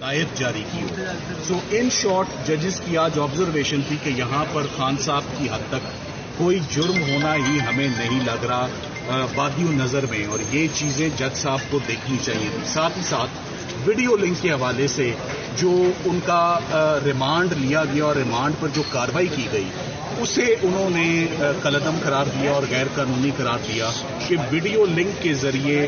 हदायत जारी की हो। सो इन शॉर्ट जजेस की आज ऑब्जर्वेशन थी कि यहाँ पर खान साहब की हद तक कोई जुर्म होना ही हमें नहीं लग रहा बादियों नज़र में, और ये चीज़ें जज साहब को देखनी चाहिए थी। साथ ही साथ वीडियो लिंक के हवाले से जो उनका रिमांड लिया गया और रिमांड पर जो कार्रवाई की गई उसे उन्होंने कलअदम करार दिया और गैर कानूनी करार दिया कि वीडियो लिंक के जरिए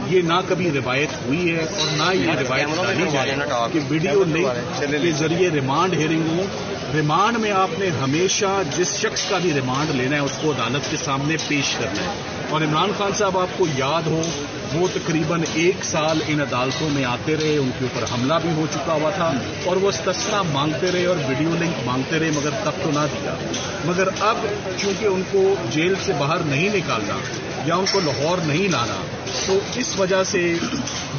ये ना कभी रिवायत हुई है और ना ये रिवायत डाली जाए कि वीडियो लिंक के जरिए रिमांड हियरिंग हो। रिमांड में आपने हमेशा जिस शख्स का भी रिमांड लेना है उसको अदालत के सामने पेश करना है। और इमरान खान साहब आपको याद हो वो तकरीबन 1 साल इन अदालतों में आते रहे, उनके ऊपर हमला भी हो चुका हुआ था और वो इस्तस्ना मांगते रहे और वीडियो लिंक मांगते रहे, मगर तब तो ना दिया। मगर अब चूंकि उनको जेल से बाहर नहीं निकालना या उनको लाहौर नहीं लाना, तो इस वजह से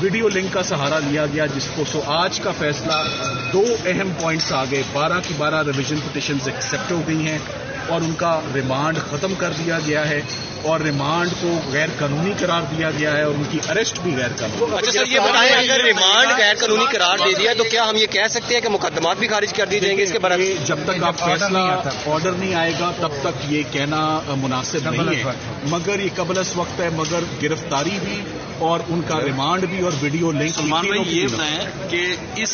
वीडियो लिंक का सहारा लिया गया जिसको। सो आज का फैसला 2 अहम पॉइंट्स आ गए। 12 की 12 रिविजन पिटिशंस एक्सेप्ट हो गई हैं और उनका रिमांड खत्म कर दिया गया है और रिमांड को गैर कानूनी करार दिया गया है और उनकी अरेस्ट भी गैर कानूनी। अच्छा सर, ये बताएं, अगर रिमांड गैर कानूनी करार दे दिया तो क्या हम ये कह सकते हैं कि मुकदमात भी खारिज कर दिए जाएंगे इसके बारे में? जब तक आप फैसला ऑर्डर नहीं आएगा तब तक ये कहना मुनासिब नहीं है, मगर ये कबलस वक्त है। मगर गिरफ्तारी भी और उनका रिमांड भी और वीडियो लिंक। ये बताएं कि इस